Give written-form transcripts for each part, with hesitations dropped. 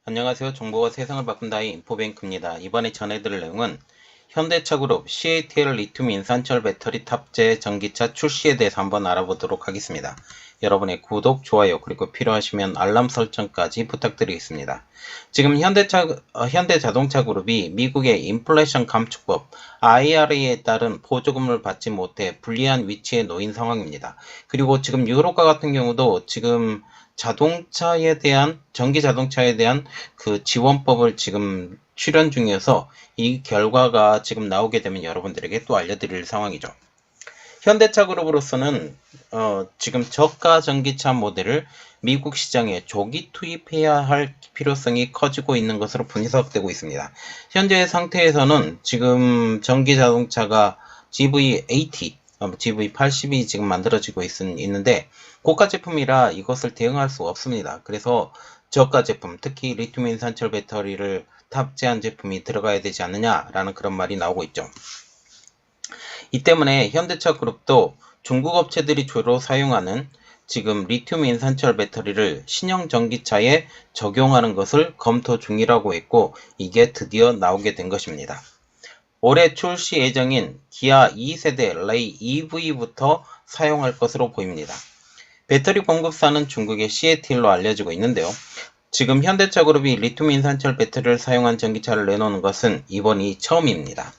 안녕하세요. 정보가 세상을 바꾼다의 인포뱅크입니다. 이번에 전해드릴 내용은 현대차그룹 CATL 리튬 인산철 배터리 탑재 전기차 출시에 대해서 한번 알아보도록 하겠습니다. 여러분의 구독, 좋아요, 그리고 필요하시면 알람 설정까지 부탁드리겠습니다. 지금 현대자동차그룹이 미국의 인플레이션 감축법 IRA에 따른 보조금을 받지 못해 불리한 위치에 놓인 상황입니다. 그리고 지금 유럽과 같은 경우도 지금 전기 자동차에 대한 그 지원법을 지금 출연 중이어서 이 결과가 지금 나오게 되면 여러분들에게 또 알려드릴 상황이죠. 현대차 그룹으로서는 지금 저가 전기차 모델을 미국 시장에 조기 투입해야 할 필요성이 커지고 있는 것으로 분석되고 있습니다. 현재의 상태에서는 지금 전기 자동차가 GV80, GV80이 지금 만들어지고 있는데 고가 제품이라 이것을 대응할 수 없습니다. 그래서 저가 제품, 특히 리튬 인산철 배터리를 탑재한 제품이 들어가야 되지 않느냐라는 그런 말이 나오고 있죠. 이 때문에 현대차 그룹도 중국 업체들이 주로 사용하는 지금 리튬 인산철 배터리를 신형 전기차에 적용하는 것을 검토 중이라고 했고, 이게 드디어 나오게 된 것입니다. 올해 출시 예정인 기아 2세대 레이 EV부터 사용할 것으로 보입니다. 배터리 공급사는 중국의 CATL로 알려지고 있는데요. 지금 현대차 그룹이 리튬 인산철 배터리를 사용한 전기차를 내놓는 것은 이번이 처음입니다.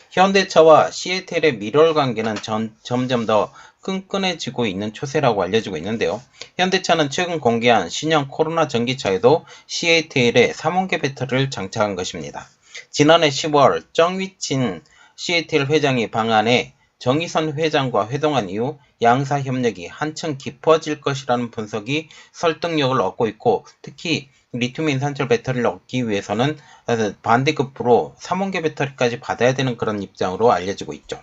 현대차와 CATL의 밀월 관계는 점점 더 끈끈해지고 있는 추세라고 알려지고 있는데요. 현대차는 최근 공개한 신형 코로나 전기차에도 CATL의 3원계 배터리를 장착한 것입니다. 지난해 10월 정위친 CATL 회장이 방한해 정의선 회장과 회동한 이후 양사 협력이 한층 깊어질 것이라는 분석이 설득력을 얻고 있고, 특히 리튬 인산철 배터리를 얻기 위해서는 반대급부로 3원계 배터리까지 받아야 되는 그런 입장으로 알려지고 있죠.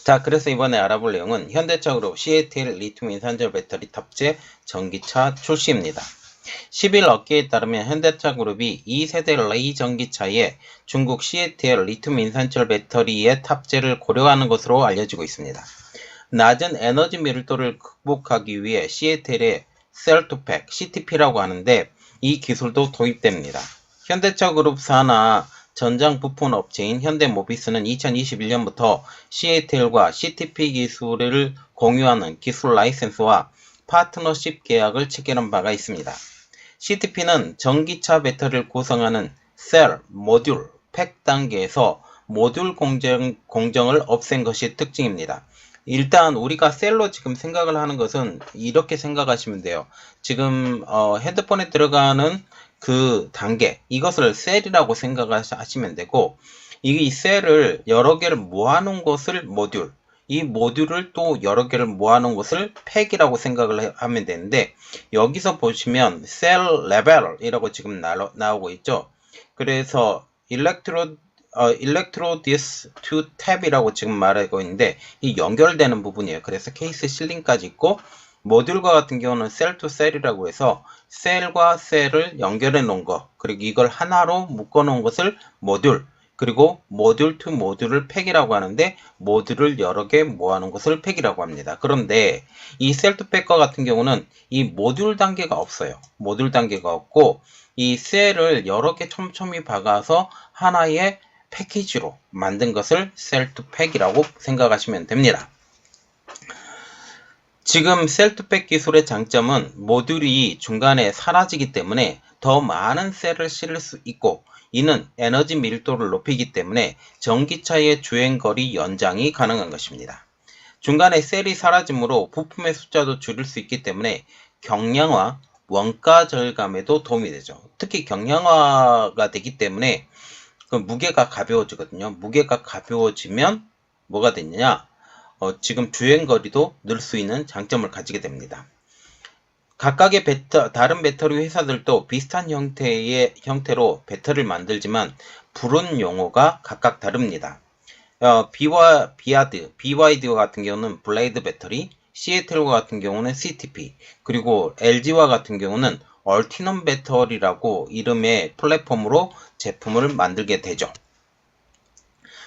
자, 그래서 이번에 알아볼 내용은 현대차 그룹 CATL 리튬 인산철 배터리 탑재 전기차 출시입니다. 10일 업계에 따르면 현대차 그룹이 2세대 레이 전기차에 중국 CATL 리튬 인산철 배터리의 탑재를 고려하는 것으로 알려지고 있습니다. 낮은 에너지 밀도를 극복하기 위해 CATL의 셀2팩, CTP라고 하는데 이 기술도 도입됩니다. 현대차 그룹 산하 전장 부품 업체인 현대모비스는 2021년부터 CATL과 CTP 기술을 공유하는 기술 라이센스와 파트너십 계약을 체결한 바가 있습니다. CTP는 전기차 배터리를 구성하는 셀, 모듈, 팩 단계에서 모듈 공정을 없앤 것이 특징입니다. 일단 우리가 셀로 지금 생각을 하는 것은 이렇게 생각하시면 돼요. 지금 핸드폰에 들어가는 그 단계, 이것을 셀이라고 생각하시면 되고, 이 셀을 여러 개를 모아놓은 것을 모듈, 이 모듈을 또 여러 개를 모아놓은 것을 팩이라고 생각을 하면 되는데, 여기서 보시면 셀 레벨이라고 지금 나오고 있죠. 그래서 electrodes to tab이라고 지금 말하고 있는데, 이 연결되는 부분이에요. 그래서 케이스 실링까지 있고, 모듈과 같은 경우는 셀 투 셀이라고 해서 셀과 셀을 연결해 놓은 거, 그리고 이걸 하나로 묶어 놓은 것을 모듈, 그리고 모듈 투 모듈을 팩이라고 하는데, 모듈을 여러 개 모아놓은 것을 팩이라고 합니다. 그런데 이 셀 투 팩과 같은 경우는 이 모듈 단계가 없어요. 모듈 단계가 없고, 이 셀을 여러 개 촘촘히 박아서 하나의 패키지로 만든 것을 셀 투 팩이라고 생각하시면 됩니다. 지금 셀 투 팩 기술의 장점은 모듈이 중간에 사라지기 때문에 더 많은 셀을 실을 수 있고, 이는 에너지 밀도를 높이기 때문에 전기차의 주행거리 연장이 가능한 것입니다. 중간에 셀이 사라짐으로 부품의 숫자도 줄일 수 있기 때문에 경량화, 원가 절감에도 도움이 되죠. 특히 경량화가 되기 때문에 그 무게가 가벼워지거든요. 무게가 가벼워지면 뭐가 되느냐? 지금 주행거리도 늘 수 있는 장점을 가지게 됩니다. 각각의 다른 배터리 회사들도 비슷한 형태로 배터리를 만들지만 부른 용어가 각각 다릅니다. BYD와 같은 경우는 블레이드 배터리, CATL과 같은 경우는 CTP, 그리고 LG와 같은 경우는 얼티넘 배터리라고 이름의 플랫폼으로 제품을 만들게 되죠.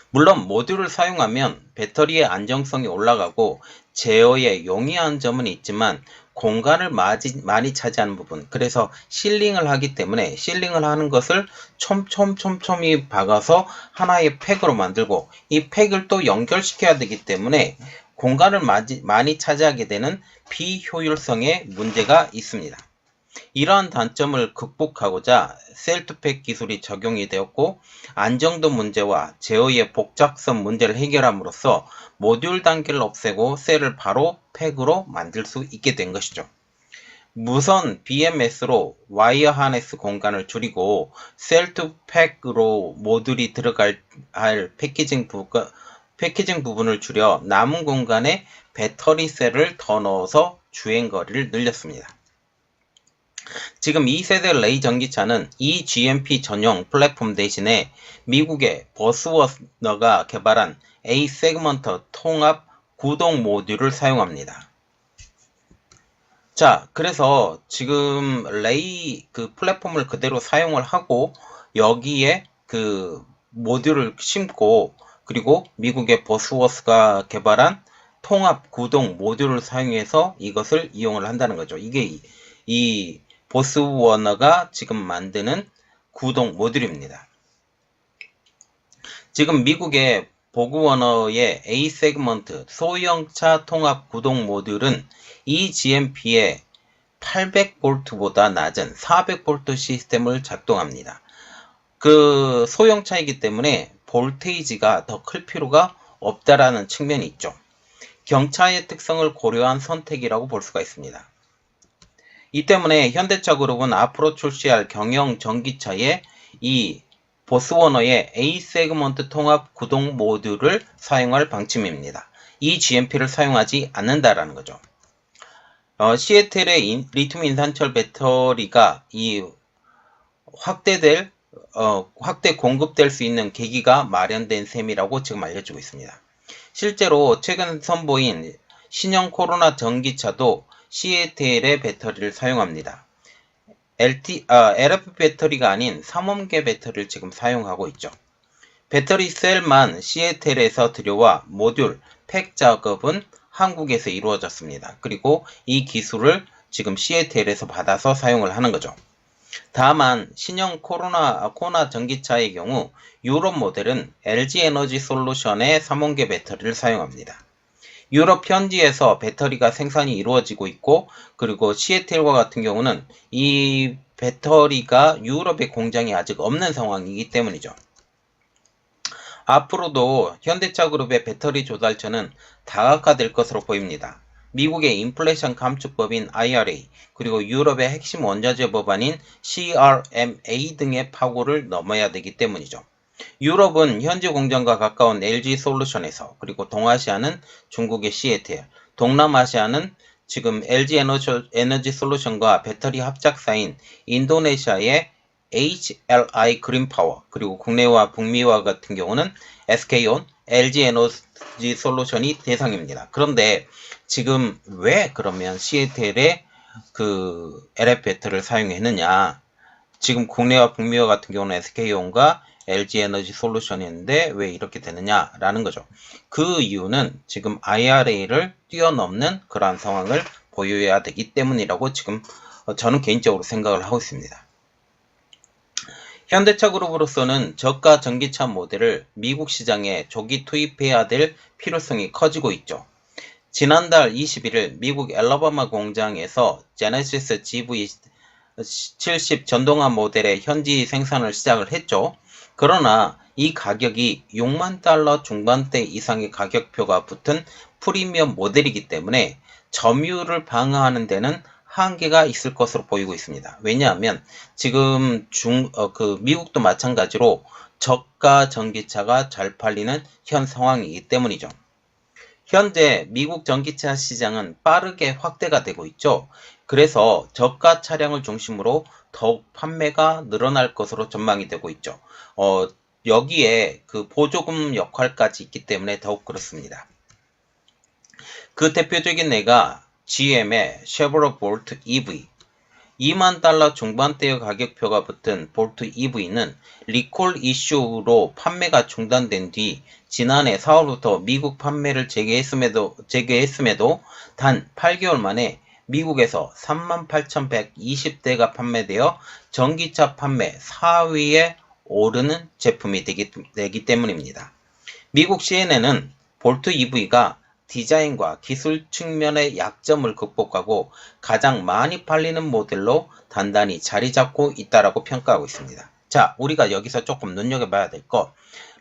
물론 모듈을 사용하면 배터리의 안정성이 올라가고 제어에 용이한 점은 있지만 공간을 많이 차지하는 부분, 그래서 실링을 하기 때문에 실링을 하는 것을 촘촘히 박아서 하나의 팩으로 만들고 이 팩을 또 연결시켜야 되기 때문에 공간을 많이 차지하게 되는 비효율성의 문제가 있습니다. 이러한 단점을 극복하고자 셀2팩 기술이 적용이 되었고 안정도 문제와 제어의 복잡성 문제를 해결함으로써 모듈 단계를 없애고 셀을 바로 팩으로 만들 수 있게 된 것이죠. 무선 BMS로 와이어 하네스 공간을 줄이고 셀2팩으로 모듈이 들어갈 패키징 부분을 줄여 남은 공간에 배터리 셀을 더 넣어서 주행거리를 늘렸습니다. 지금 2세대 레이 전기차는 eGMP 전용 플랫폼 대신에 미국의 버스워너가 개발한 A 세그먼트 통합 구동 모듈을 사용합니다. 자, 그래서 지금 레이 그 플랫폼을 그대로 사용을 하고 여기에 그 모듈을 심고 그리고 미국의 버스워스가 개발한 통합 구동 모듈을 사용해서 이것을 이용을 한다는 거죠. 이게 이 버스워너가 지금 만드는 구동 모듈입니다. 지금 미국의 보그워너의 A 세그먼트 소형차 통합 구동 모듈은 eGMP의 800V보다 낮은 400V 시스템을 작동합니다. 그 소형차이기 때문에 볼테이지가 더 클 필요가 없다라는 측면이 있죠. 경차의 특성을 고려한 선택이라고 볼 수가 있습니다. 이 때문에 현대차 그룹은 앞으로 출시할 경영 전기차에 이 버스워너의 A 세그먼트 통합 구동 모듈을 사용할 방침입니다. 이 GMP를 사용하지 않는다라는 거죠. 시애틀의 리튬 인산철 배터리가 확대 공급될 수 있는 계기가 마련된 셈이라고 지금 알려지고 있습니다. 실제로 최근 선보인 신형 코로나 전기차도 시애틀의 배터리를 사용합니다. LFP 배터리가 아닌 삼원계 배터리를 지금 사용하고 있죠. 배터리 셀만 시애틀에서 들여와 모듈, 팩 작업은 한국에서 이루어졌습니다. 그리고 이 기술을 지금 시애틀에서 받아서 사용을 하는 거죠. 다만 신형 코나 전기차의 경우 유럽 모델은 LG 에너지 솔루션의 삼원계 배터리를 사용합니다. 유럽 현지에서 배터리가 생산이 이루어지고 있고 그리고 시애틀과 같은 경우는 이 배터리가 유럽의 공장이 아직 없는 상황이기 때문이죠. 앞으로도 현대차 그룹의 배터리 조달처는 다각화될 것으로 보입니다. 미국의 인플레이션 감축법인 IRA 그리고 유럽의 핵심 원자재 법안인 CRMA 등의 파고를 넘어야 되기 때문이죠. 유럽은 현지 공장과 가까운 LG 솔루션에서 그리고 동아시아는 중국의 시애틀, 동남아시아는 지금 LG 에너지 솔루션과 배터리 합작사인 인도네시아의 HLI 그린파워 그리고 국내와 북미와 같은 경우는 SK온, LG 에너지 솔루션이 대상입니다. 그런데 지금 왜 그러면 시애틀에 그 LF 배터리를 사용했느냐? 지금 국내와 북미와 같은 경우는 SK온과 LG 에너지 솔루션인데 왜 이렇게 되느냐라는 거죠. 그 이유는 지금 IRA를 뛰어넘는 그러한 상황을 보여야 되기 때문이라고 지금 저는 개인적으로 생각을 하고 있습니다. 현대차 그룹으로서는 저가 전기차 모델을 미국 시장에 조기 투입해야 될 필요성이 커지고 있죠. 지난달 21일 미국 엘라바마 공장에서 제네시스 GV70 전동화 모델의 현지 생산을 시작을 했죠. 그러나 이 가격이 6만 달러 중반대 이상의 가격표가 붙은 프리미엄 모델이기 때문에 점유율을 방어하는 데는 한계가 있을 것으로 보이고 있습니다. 왜냐하면 지금 미국도 마찬가지로 저가 전기차가 잘 팔리는 현 상황이기 때문이죠. 현재 미국 전기차 시장은 빠르게 확대가 되고 있죠. 그래서 저가 차량을 중심으로 더욱 판매가 늘어날 것으로 전망이 되고 있죠. 여기에 그 보조금 역할까지 있기 때문에 더욱 그렇습니다. 그 대표적인 예가 GM의 쉐보레 볼트 EV 2만 달러 중반대의 가격표가 붙은 볼트 EV는 리콜 이슈로 판매가 중단된 뒤 지난해 4월부터 미국 판매를 재개했음에도 단 8개월 만에 미국에서 38,120대가 판매되어 전기차 판매 4위에 오르는 제품이 되기 때문입니다. 미국 CNN은 볼트 EV가 디자인과 기술 측면의 약점을 극복하고 가장 많이 팔리는 모델로 단단히 자리 잡고 있다라고 평가하고 있습니다. 자, 우리가 여기서 조금 눈여겨봐야 될 것,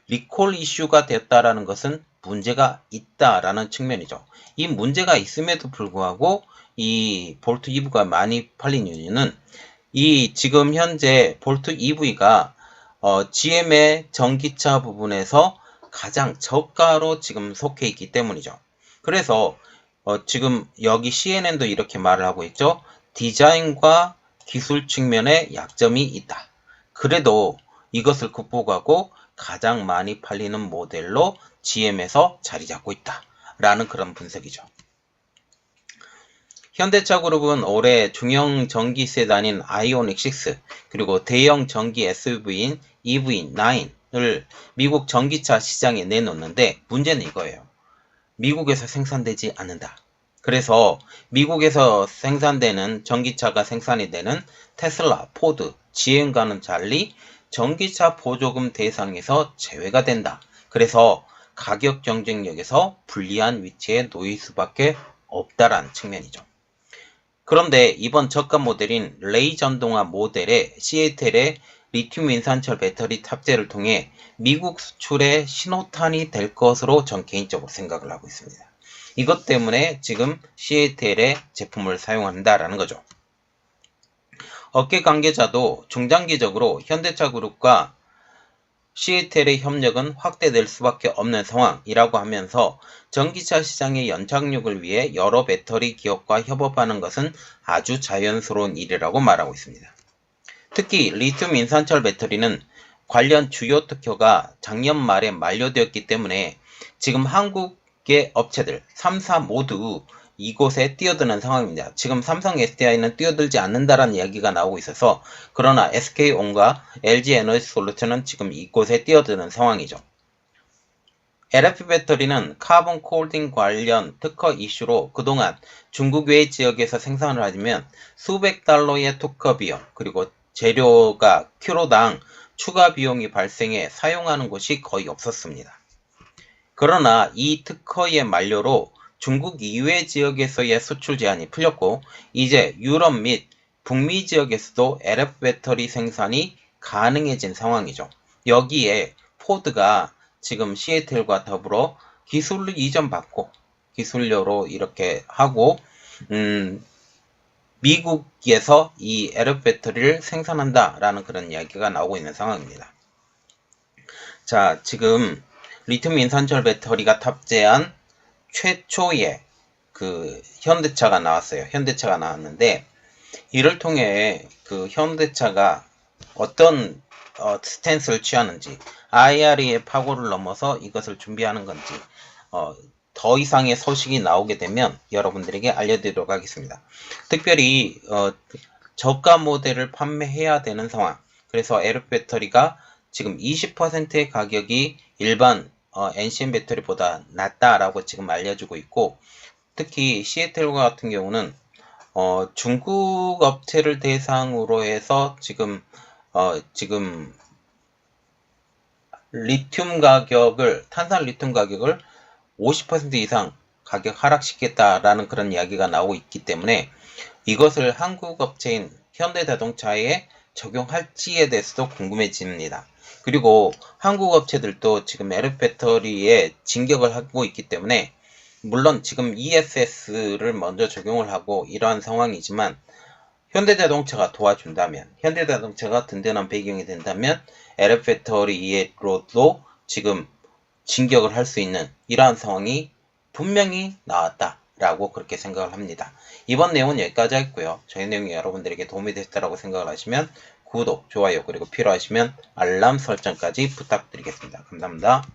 리콜 이슈가 되었다라는 것은 문제가 있다라는 측면이죠. 이 문제가 있음에도 불구하고 이 볼트 EV가 많이 팔린 이유는 이 지금 현재 볼트 EV가 GM의 전기차 부분에서 가장 저가로 지금 속해 있기 때문이죠. 그래서 지금 여기 CNN도 이렇게 말을 하고 있죠. 디자인과 기술 측면에 약점이 있다. 그래도 이것을 극복하고 가장 많이 팔리는 모델로 GM에서 자리 잡고 있다. 라는 그런 분석이죠. 현대차 그룹은 올해 중형 전기 세단인 아이오닉 6 그리고 대형 전기 SUV인 EV9을 미국 전기차 시장에 내놓는데 문제는 이거예요. 미국에서 생산되지 않는다. 그래서 미국에서 생산되는 전기차가 생산이 되는 테슬라, 포드, GM과는 달리 전기차 보조금 대상에서 제외가 된다. 그래서 가격 경쟁력에서 불리한 위치에 놓일 수밖에 없다라는 측면이죠. 그런데 이번 저가 모델인 레이 전동화 모델에 시애틀의 리튬 인산철 배터리 탑재를 통해 미국 수출의 신호탄이 될 것으로 전 개인적으로 생각을 하고 있습니다. 이것 때문에 지금 시애틀의 제품을 사용한다라는 거죠. 업계 관계자도 중장기적으로 현대차 그룹과 시애틀의 협력은 확대될 수밖에 없는 상황이라고 하면서 전기차 시장의 연착륙을 위해 여러 배터리 기업과 협업하는 것은 아주 자연스러운 일이라고 말하고 있습니다. 특히 리튬 인산철 배터리는 관련 주요 특허가 작년 말에 만료되었기 때문에 지금 한국의 업체들 3사 모두 이곳에 뛰어드는 상황입니다. 지금 삼성 SDI는 뛰어들지 않는다라는 이야기가 나오고 있어서 그러나 SK온과 LG에너지솔루션은 지금 이곳에 뛰어드는 상황이죠. LFP 배터리는 카본 콜딩 관련 특허 이슈로 그동안 중국 외 지역에서 생산을 하면 수백 달러의 특허 비용 그리고 재료가 킬로당 추가 비용이 발생해 사용하는 곳이 거의 없었습니다. 그러나 이 특허의 만료로 중국 이외 지역에서의 수출 제한이 풀렸고 이제 유럽 및 북미 지역에서도 LFP 배터리 생산이 가능해진 상황이죠. 여기에 포드가 지금 시애틀과 더불어 기술을 이전받고 기술료로 이렇게 하고 미국에서 이 LFP 배터리를 생산한다라는 그런 이야기가 나오고 있는 상황입니다. 자, 지금 리튬 인산철 배터리가 탑재한 최초의 그 현대차가 나왔어요. 현대차가 나왔는데 이를 통해 그 현대차가 어떤 스탠스를 취하는지 IRA의 파고를 넘어서 이것을 준비하는 건지 더 이상의 소식이 나오게 되면 여러분들에게 알려드리도록 하겠습니다. 특별히 저가 모델을 판매해야 되는 상황. 그래서 LFP 배터리가 지금 20%의 가격이 일반 NCM 배터리보다 낮다라고 지금 알려주고 있고 특히 시애틀과 같은 경우는 중국 업체를 대상으로 해서 지금 리튬 가격을 탄산 리튬 가격을 50% 이상 가격 하락시켰다라는 그런 이야기가 나오고 있기 때문에 이것을 한국 업체인 현대자동차에 적용할지에 대해서도 궁금해집니다. 그리고 한국 업체들도 지금 LFP 배터리에 진격을 하고 있기 때문에 물론 지금 ESS를 먼저 적용을 하고 이러한 상황이지만 현대자동차가 도와준다면 현대자동차가 든든한 배경이 된다면 LFP 배터리로도 지금 진격을 할 수 있는 이러한 상황이 분명히 나왔다라고 그렇게 생각을 합니다. 이번 내용은 여기까지 하겠고요. 저희 내용이 여러분들에게 도움이 됐다라고 생각을 하시면 구독, 좋아요 그리고 필요하시면 알람 설정까지 부탁드리겠습니다. 감사합니다.